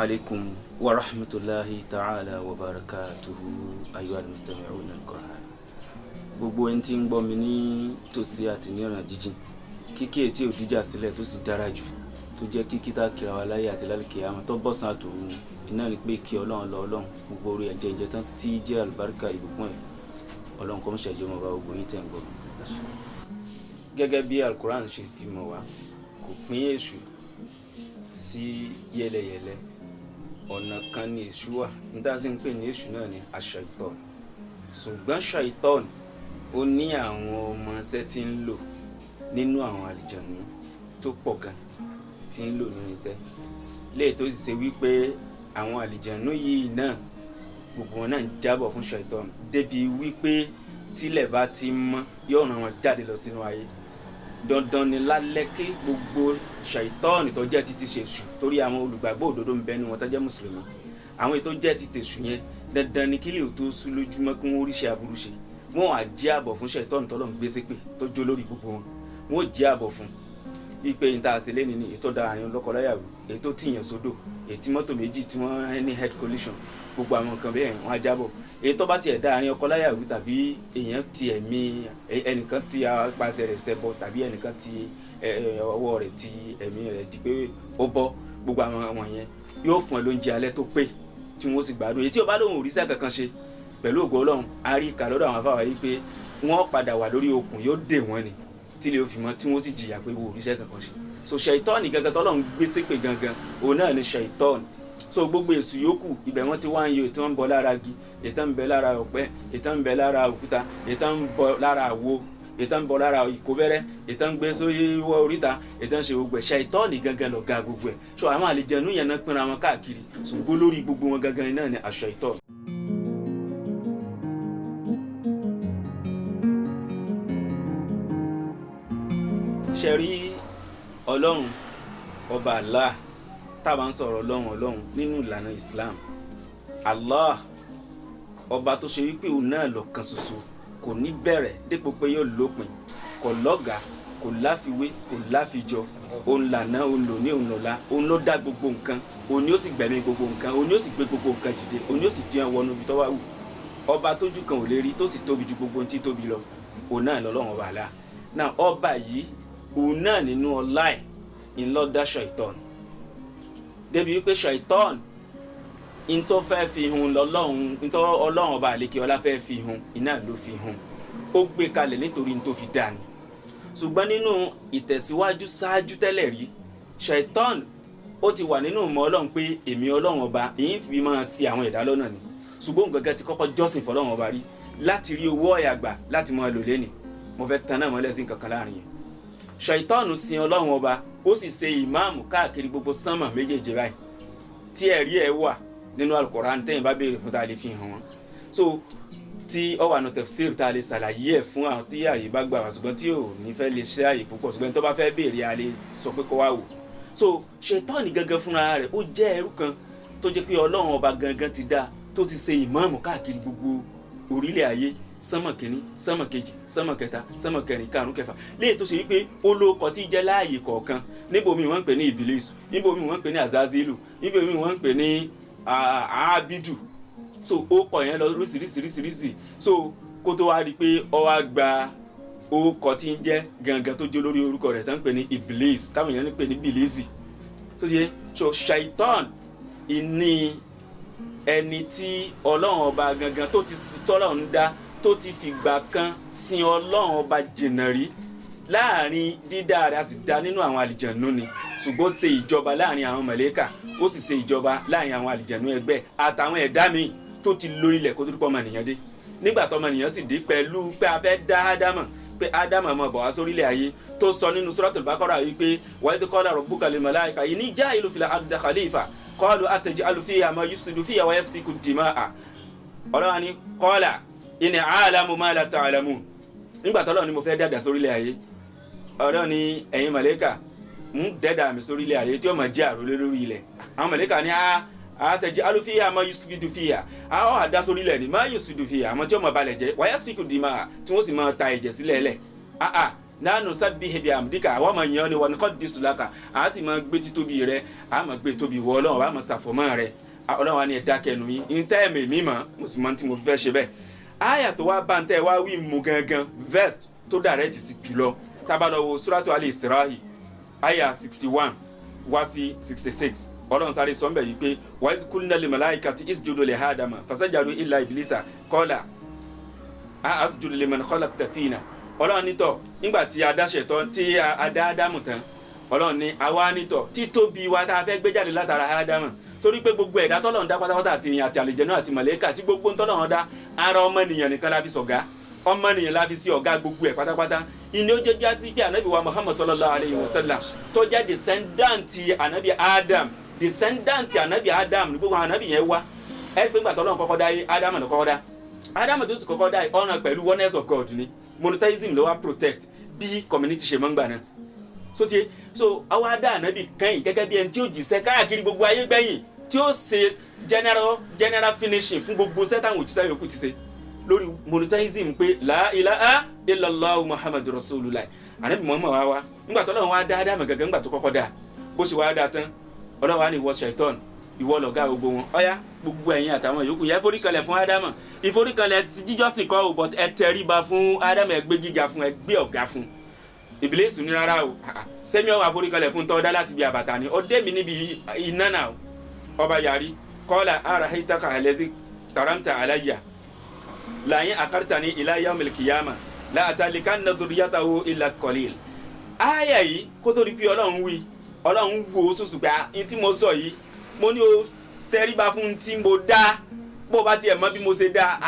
عليكم ورحمة الله تعالى وبركاته أيها المستمعون الكرام. gbogbo ẹni tí ń gbọ́ mi ní tòsí àti ní ọ̀nà jíjìn, kíkí etí òdíjà sílẹ̀ tó sì dára jù tó jẹ́ kíkí tá kíra wa láyé àti lálùkì àmọ́ tó bọ́sàn àtòrun iná ni pé kí ọlọ́run lọ ọlọ́run gbogbo orí ẹ̀jẹ̀ ìjẹ́ tán tí jẹ́ àlùbáríkà ìbùkún ẹ̀ ọlọ́run kọ́ mọ́ṣẹ́ ìjọba ọba ogun yín tẹ̀ ń gbọ́. gẹ́gẹ́ bí alukuran ṣe fi mọ̀ wá, kò pín èṣù sí yẹlẹyẹlẹ, ọ̀nà kan ní èṣù wà, níta sì ń pè ní èṣù náà ní aṣ-ṣaitan. ṣùgbọ́n ṣaitan ó ní àwọn ọmọ iṣẹ́ tí ń lò nínú àwọn àlìjànú tó pọ̀ gan tí ń lò nínú iṣẹ́ léè tó sì ṣe wípé àwọn àlìjànú yìí náà gbogbo wọn náà ń jábọ̀ fún ṣaitan débi wípé tílẹ̀ bá ti mọ́ yóò ràn wọ́n jáde lọ sínú ayé. dandan ni lálẹ́ kí gbogbo ṣaitan tó jẹ́ ti ṣèṣù, torí àwọn olùgbàgbọ́ òdodo ń bẹ nínú wọn tó jẹ́ mùsùlùmí, àwọn ètò jẹ́ ti tèṣù yẹn dandan ni kílẹ̀ ò tó sú lójúmọ́ kí wọ́n oríṣẹ́ aburú ṣe, wọ́n á jẹ́ àbọ̀ fún ṣaitan tọ́lọ́ ń gbé ṣépè tó jó lórí gbogbo wọn, wọ́n jẹ́ àbọ̀ fún ipe yìí tá a ṣe lẹ́ni ní ètò dáhàrin lọ́kọláyàwó, ètò tìyàn sódò, ètí mọ́tò méjì tí wọ́n ní head collision, gbogbo àwọn nǹkan bẹ́ẹ̀ wọ́n á jábọ̀. èyí tó bá tiẹ̀ dáhàrin ọkọláyàwó tàbí èèyàn ti ẹ̀mí ẹnìkan ti apàṣẹ rẹ̀ ṣẹbọ tàbí ẹnìkan ti ọwọ́ rẹ̀ ti ẹ̀mí rẹ̀ di pé ó bọ́, gbogbo àwọn yẹn yóò fún ẹ lóúnjẹ alẹ́ tó pé tí wọ́n sì gbádùn. èyí tí ó bá lóhùn òrìṣà kankan ṣe pẹ̀lú ògo Ọlọ́run, a rí ìkà lọ́dọ̀ àwọn afáwà yìí pé wọ́n padà wà lórí okùn, yóò dè wọ́n ni tí lè fi mọ́ tí wọ́n sì jìyà pé wo òrìṣà kankan ṣe. so ṣaitan gangan tọ́lọ́run gbé ṣépè gangan òun náà ni ṣaitan. so gbogbo èṣù yòókù ibẹ̀ wọ́n ti wá ń yọ ètò ń bọ lára igi, ètò ń bẹ lára ọ̀pẹ, ètò ń bẹ lára òkúta, ètò ń bọ lára àwo, ètò ń bọ lára ìkóbẹ́rẹ́, ètò ń gbé sórí oríta, ètò ń ṣe gbogbo ẹ̀. ṣaitan gangan lọ̀gá gbogbo ẹ̀. so àwọn àlìjànú yẹn náà pínra wọn káàkiri, ṣùgbọ́n lórí gbogbo wọn gangan náà ni aṣ-ṣaitan. ṣe rí ọlọ́run ọba Allah, tábà ń sọ̀rọ̀ ọlọ́run nínú ìlànà Islam, Allah ọba tó ṣe wípé òun náà lọ́kan ṣoṣo, kò ní bẹ̀rẹ̀ dépò pé yóò lópin, kò lọ́gàá, kò láfiwé, kò láfijọ, òun lànà, òun lòní, òun lọ́la, òun ló dá gbogbo nǹkan, òun ni ó sì gbẹ̀mí gbogbo nǹkan, òun ni ó sì gbé gbogbo nǹkan jìde, òun ni ó sì fi hàn wọnú ibi tó wà wù. ọba tójú kan ò lè rí tó sì tóbi ju gbogbo ohun tí tóbi lọ, òun náà lọ́lọ́run ọba Allah. náà ọba yìí òun náà nínú ọlá ẹ̀ ńlọ dá ṣaitan débi wípé ṣaitan ntọ́ fẹ́ fi hun lọ́lọ́run, ntọ́ ọlọ́run ọba àlekè ọlá fẹ́ fi hun iná ló fi hun, ó gbé kalẹ̀ nítorí ntọ́ fi dá ni. ṣùgbọ́n nínú ìtẹ̀síwájú ṣáájú tẹ́lẹ̀ rí, ṣaitan ó ti wà nínú ìmọ̀ ọlọ́run pé èmi ọlọ́run ọba èyí fi máa ṣì àwọn ẹ̀dá lọ́nà ni, ṣùgbọ́n gẹ́gẹ́ ti kọ́kọ́ jọ́sìn fọlọ́run ọba rí láti rí owó ọ̀yà gbà láti máa lò lẹ́nì. mo fẹ́ tan náà mọ́lẹ̀ sí nǹkan kan láàrin yẹn. ṣaitan sin ọlọ́run ọba, ó sì ṣe ìmáàmù káàkiri gbogbo sánmà méjèèjì báyìí tí ẹ̀rí ẹ̀ wà nínú Al-Qur'an tẹ́yìn bá béèrè fún tá a lè fi hàn wọ́n. so tí ó wà ní tafsir tá a lè ṣàlàyé ẹ̀ fún àwọn tí àyè bá gbà wá, ṣùgbọ́n tí ò ní fẹ́ lè ṣe àyè púpọ̀, ṣùgbọ́n tó bá fẹ́ béèrè a lè sọ pé kó wá wò. so ṣaitan gangan fúnra rẹ̀ ó jẹ́ ẹrú kan tó jẹ́ pé ọlọ́run ọba gangan ti dá, tó ti ṣe ìmáàmù káàkiri gbogbo orílẹ̀ ayé, sánmà kìíní, sánmà kejì, sánmà kẹta, sánmà kẹrin, karùn-ún, kẹfà, léyìí tó ṣe wípé ó lóko tí jẹ́ láàyè kọ̀ọ̀kan. níbomi wọ́n ń pè ní Ìbílísù, níbomi wọ́n ń pè ní Azazilu, níbomi wọ́n ń pè ní Abidu. so ó kọ̀ yẹn lọ rísìírísìírísìí. so kó tó wá rí i pé ó wá gba orúkọ tí ń jẹ́ gangan tó jẹ́ lórí orúkọ rẹ̀ tó ń pè ní Iblis, táwọn èèyàn ń pè ní Bìlísì. tó ṣe so ṣaitan ìní ẹni tí ọlọ́run ọba gangan tó ti tọ́lọ́run dá, tó ti fìgbà kan sin ọlọ́run ọba jìnnà rí láàrin dídá rẹ̀, a sì dá nínú àwọn àlìjànú ni, ṣùgbọ́n ṣe ìjọba láàrin àwọn màláíkà, ó sì ṣe ìjọba láàrin àwọn àlìjànú ẹgbẹ́ àtàwọn ẹ̀dá míì tó ti lo ilẹ̀ kó tó dúpọ̀ ọmọnìyàn dé. nígbà tó ọmọnìyàn sì dé pẹ̀lú pé a fẹ́ dá Ádámà, pé Ádámà máa bọ̀ wá sórílẹ̀ ayé, tó sọ nínú Suratul Baqara wípé wa idh qala rabbuka lil malaika inni ja'ilun fil ardi khalifa qalu ataj'alu fiha ma yufsidu fiha wa yasfiku ad-dima'a. ọlọ́wà ni qala inni a'lamu ma la ta'lamun. nígbà tó Ọlọ́run ni mo fẹ́ dàdà sórílẹ̀ ayé, Ọlọ́run ni ẹ̀yin màláíkà ń dẹ́dà mi sórílẹ̀ ayé tí ó máa jẹ́ àrólé lórí ilẹ̀. àwọn màláíkà ní ataj'alu fiha ma yufsidu fiha, àwọn àdá sórílẹ̀ ni ma yufsidu fiha, àmọ́ tí ó máa balẹ̀ jẹ́ wa yasfiku ad-dima'a, tí wọ́n sì máa ta ẹ̀jẹ̀ sílẹ̀ lẹ̀. nánú sábìhì bí àmdíkà àwọn ọmọ yẹn ni wọn ni kọ́ di sùlákà a sì máa gbé títóbi rẹ a máa gbé tóbi wọ ọlọ́run a máa ṣàfọ̀mọ́ rẹ ọlọ́run wa ni ẹ̀dá kẹnu yín ní tẹ́ ẹ̀mí mímọ́ mùsùlùmí tí mo fẹ́ ṣe bẹ́ẹ̀. àyà tó wá bá ń tẹ́ wá wí mú gangan verse tó direct sí jùlọ tábàlọ́wọ́ suratu al-Isra'i àyà 61 wá sí 66 ọlọ́run sáré sọ ń bẹ̀ yìí pé wa idh qulna lil malaikati isjudu li Adama fasajadu illa iblisa qala asjudu liman khalaqta tina. ọlọ́run nítọ̀ nígbà tí a dá ṣẹ̀tọ́ tí a dá Ádámù tán ọlọ́run ní àwa nítọ̀ títóbi wa tá a fẹ́ gbé jáde látara Ádámù torí pé gbogbo ẹ̀dá tọ́lọ́run dá pátápátá àti èèyàn àti àlìjẹ̀nú àti màlẹ́kà tí gbogbo tọ́lọ́run dá ara ọmọnìyàn nìkan la fi ṣọ̀gá ọmọnìyàn la fi sí ọ̀gá gbogbo ẹ̀ pátápátá ìní ó jẹ́ jásí bí anabi wa Muhammad sallallahu alayhi wa sallam tó jẹ́ descendant anabi Adam descendant anabi Adam ní gbogbo anabi yẹn wá ẹ̀ pé gbàtọ́ ọlọ́run kọ́kọ́ dá yé Adam ló kọ́kọ́ dá Adam tó ti kọ́kọ́ dá ọ̀nà pẹ̀lú oneness of God ni monotheism ló wá protect bí community ṣe mọ́ ń gbà náà so àwa adá anabi kẹ́yìn gẹ́gẹ́ bí ẹni tí ó jìṣẹ́ káàkiri gbogbo ayé gbẹ̀yìn tí ó ṣe general finishing fún gbogbo sẹ́tàn òjíṣẹ́ yòókù ti ṣe lórí monotheism pé la ilaha illallah muhammadu rasulullah anabi muhammad wá nígbà tó lọ́wọ́ wá dá Ádámù gẹ́gẹ́ nígbà tó kọ́kọ́ dá bó ṣe wá dá tán ọlọ́wọ́ wá ní ìwọ ṣaitan ìwọ lọ̀gá gbogbo wọn ọ̀yá gbogbo ẹ̀yin àtàwọn yòókù yẹ foríkalẹ̀ fún Ádámù ìforíkalẹ̀ ti jíjọ́sìn kọ́ ò but ẹ tẹríba fún Ádámù ẹ gbé gíga fún ẹ gbé ọ̀gá fún Ìbílísì ní rárá o sẹ́mi ọ̀wà foríkalẹ̀ fún tọ́ dá láti bí àbàtà ni ọdẹ mi níbi iná náà ọba yàrí kọ́lá arahaitaka alladhi karamta alayya láyín akartani ila yawmil qiyamah la atalikanna dhurriyatahu illa qalil. àyà yìí kó tó di pé ọlọ́run wo sùsù pé n tí mo sọ yìí mo ní o tẹríba fún tí mo dá bó bá tiẹ̀ mọ̀ bí mo ṣe dá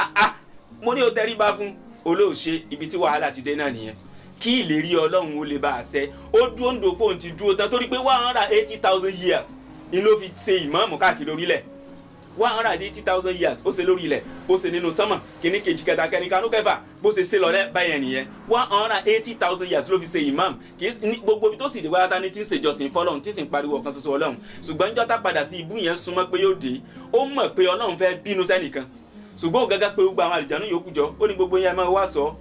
mo ní o tẹríba fún olóòṣe ibi tí wàhálà ti dé náà nìyẹn kí ìlérí ọlọ́run ó lè bá a ṣẹ ó dúró ń dòpò ń ti dúró tán torí pé 180,000 years ni ló fi ṣe ìmáàmù káàkiri orílẹ̀ 180,000 years ó ṣe lórí ilẹ̀ ó ṣe nínú sánmà kìíní kejì kẹta kẹrin kanú kẹfà bó ṣe ṣe lọ́rẹ́ báyẹn nìyẹn 180,000 years ló fi ṣe ìmáàmù kì í gbogbo ibi tó sì dé wáyà tání tí ń ṣèjọsìn fọlọ́run tí sì ń pariwo ọ̀kan ṣoṣo ọlọ́run ṣùgbọ́n níjọ́ tá padà sí ibú yẹn súnmọ́ pé yóò dé ó mọ̀ pé ọlọ́run fẹ́ bínú sẹ́nìkan ṣùgbọ́n ó gẹ́gẹ́ pé gbogbo àwọn àlìjánu yòókù jọ ó ní gbogbo yẹn máa wá sọ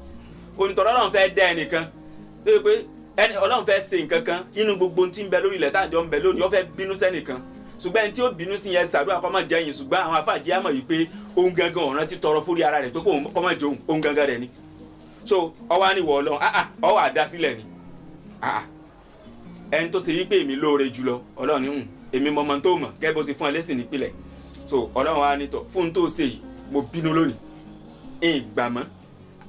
onítọ̀rọ̀ ọlọ́run fẹ́ dá ẹnìkan tó yẹ pé ọlọ́run fẹ́ ṣe nǹkan kan nínú gbogbo tí ń bẹ lórí ilẹ̀ táàjọ ń bẹ lónìí ó fẹ́ bínú sẹ́nìkan ṣùgbọ́n ẹni tí ó bínú sí yẹn ṣàdúrà kọ́ máa jẹ́ yìí ṣùgbọ́n àwọn afáàjì àmọ̀ yìí pé òun gangan ọ̀ràn ti tọrọ fúri ara rẹ̀ pé kọ́ máa jẹ òun gangan rẹ̀ ni so ọwọ́ àníwọ̀ ọlọ́run ọwọ́ àdásílẹ̀ ni ẹni tó ṣe yí pé èmi lóore jùlọ ọlọ́run ní èmi mọ̀mọ́ tó mọ̀ kẹ́ bó ti fún ẹ lẹ́sìn nípìnlẹ̀ so ọlọ́run wa ní tọ̀ fún tó ṣe yìí mo bínú lónìí ìgbàmọ́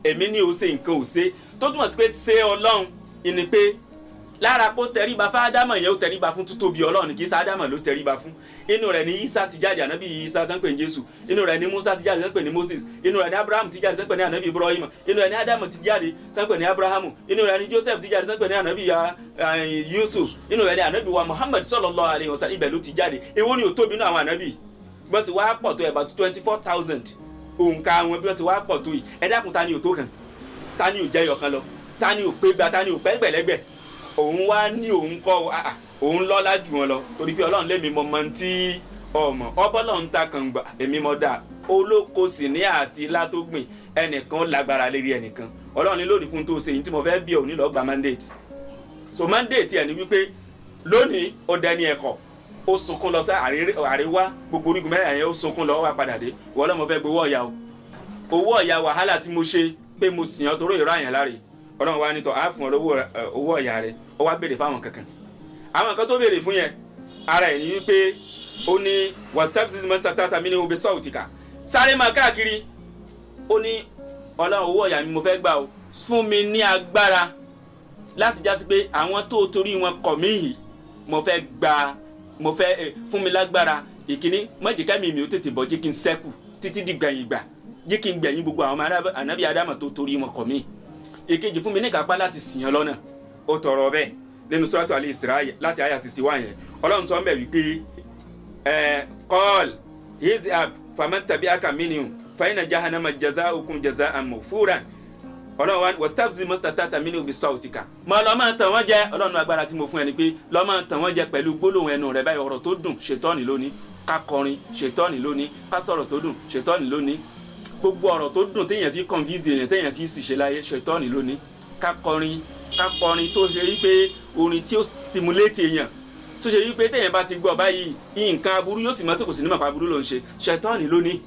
èmi ní o ṣe nǹkan ò ṣe tó túmọ̀ sí pé ṣe ọlọ́run ìní pé lára kó tẹríba fún Ádámù yẹn ó tẹríba fún títóbi ọlọ́run kì í ṣe Ádámù ló tẹríba fún inú rẹ̀ ní Isa ti jáde ànábì Isa tán pè ní Jésù inú rẹ̀ ní Musa ti jáde tán pè ní Moses inú rẹ̀ ní Abraham ti jáde tán pè ní ànábì Ibrahim inú rẹ̀ ní Ádámù ti jáde tán pè ní Abrahamu inú rẹ̀ ní Joseph ti jáde tán pè ní ànábì Yusuf inú rẹ̀ ní ànábì wa Muhammad sallallahu alayhi wa sallam ibẹ̀ ló ti jáde èwo ni ò tóbi náà àwọn ànábì bọ́n sì wá pọ̀ tó about 24,000 òǹkà àwọn bí wọ́n sì wá pọ̀ tó yìí ẹ dákun ta ni ò tó kàn ta ni ò jẹ́ yọkan lọ ta ni ò pé gba ta ni ò pẹ́ gbẹ̀lẹ́gbẹ̀ òun wá ní òun kọ́ òun lọ́lá jù wọn lọ torí pé ọlọ́run lé mi mọ mọ tí ọmọ ọbọ̀lọ́run ta kàn gbà èmi mọ dáa olóko sì ní àti látógbìn ẹnìkan lágbára lérí ẹnìkan ọlọ́run ní lónìí fún tó ṣe yìí tí mo fẹ́ bí òun nílọ́ọ́ gba mandate so mandate ẹ̀ ní wípé lónìí ó dẹni ẹ̀kọ́ ó sunkún lọ sí àríwá gbogbo orígun mẹ́rin yẹn ó sunkún lọ wá padà dé ìwọ lọ́mọ fẹ́ gbowó ọ̀yà o owó ọ̀yà wàhálà tí mo ṣe pé mo sìn ọ́ torí ìrọ̀ àyàn láre ọlọ́run wa ní tọ́ á fún ọ owó ọ̀yà rẹ ó wá béèrè fáwọn kankan àwọn nǹkan tó béèrè fún yẹn ara ẹ̀ ní wípé ó ní wàsítàfíìsì mọ́sítàtà mi ní obe sọ́ọ̀tìkà sáré máa káàkiri ó ní ọlọ́run owó ọ̀yà mi mo fẹ́ gbà o fún mi ní agbára láti jásí pé àwọn tó torí wọn kọ̀ mí yìí mo fẹ́ fún mi lágbára ìkíní mọ̀jẹ̀kẹ́mi mi ò tètè bọ̀ jí kí n sẹ́kù títí di gbẹ̀yìn gbà jí kí n gbẹ̀yìn gbogbo àwọn ànábì Ádámù tó torí wọn kọ̀ mí èkejì fún mi ní kápá láti sìn ọ́ lọ́nà ó tọrọ bẹ́ẹ̀ nínú suratu al-Isra láti àyà 61 yẹn ọlọ́run sọ ń bẹ̀ wípé qal idhab faman tabi'aka minhum fa inna jahannama jaza'ukum jaza'an mawfuran ọlọ́run wa wastafziz mastata'ta minhum bisawtika mọ lọ́ máa tàn wọ́n jẹ ọlọ́run agbára tí mo fún ẹ ni pé lọ́ máa tàn wọ́n jẹ pẹ̀lú gbólóhùn ẹnu rẹ báyìí ọ̀rọ̀ tó dùn ṣètọ́ni lónìí ká kọrin ṣètọ́ni lónìí ká sọ̀rọ̀ tó dùn ṣètọ́ni lónìí gbogbo ọ̀rọ̀ tó dùn téèyàn fi convince èèyàn téèyàn fi ṣìṣe láyé ṣètọ́ni lónìí ká kọrin ká kọrin tó ṣe wípé orin tí ó stimulate èèyàn tó ṣe wípé téèyàn bá ti gbọ́ báyìí nǹkan aburú yóò sì mọ́ sí kò sí ní màpá aburú ló ń ṣe ṣẹ̀tánì lónìí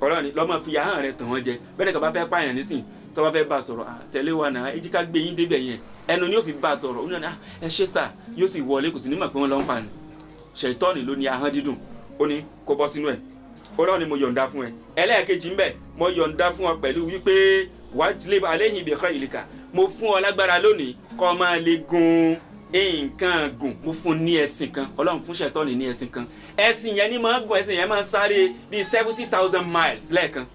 ọ̀rọ̀ ni lọ́mọ fi ahọ́n rẹ̀ tàn wọ́n jẹ bẹ́ẹ̀ ni tó bá fẹ́ pààyàn nísìn tó bá fẹ́ bá a sọ̀rọ̀ tẹ̀lé wa náà ẹ jí ká gbé yín débẹ̀ yẹn ẹnu ni yóò fi bá a sọ̀rọ̀ ó ní ẹ ṣe sà yóò sì wọlé kò sí ní màpá wọn lọ́ ń pa ni ṣẹ̀tánì ló ní ahọ́n dídùn ó ní kó bọ́ sínú ẹ̀ ọlọ́run ni mo yọ̀ǹda fún ẹ ẹlẹ́ẹ̀kejì ńbẹ mo yọ̀ǹda fún ọ pẹ̀lú wípé wajlib alayhi bi khaylika mo fún ọ lágbára lónìí kó máa lè gun nǹkan gùn mo fún ní ẹṣin kan ọlọ́run fún ṣẹ̀tánì ní ẹṣin kan ẹṣin yẹn ni máa gùn ẹṣin yẹn máa sáré bíi 70,000 miles lẹ́ẹ̀kan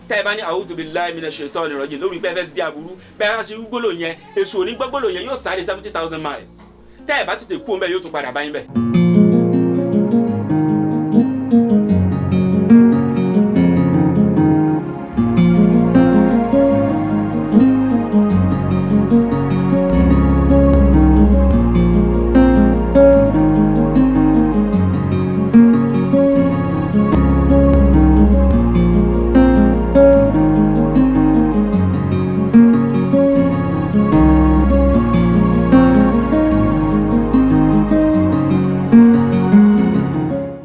tẹ́ ẹ bá ní a'udhu billahi minash shaitani rajim lórí pé ẹ fẹ́ sí aburú bẹ́ẹ̀ bá ṣe gbólò yẹn èso onígbọ́gbólò yẹn yóò sáré 70,000 miles tẹ́ ẹ bá tètè kú ọmọ yóò tún padà báyìí bẹ́ẹ̀.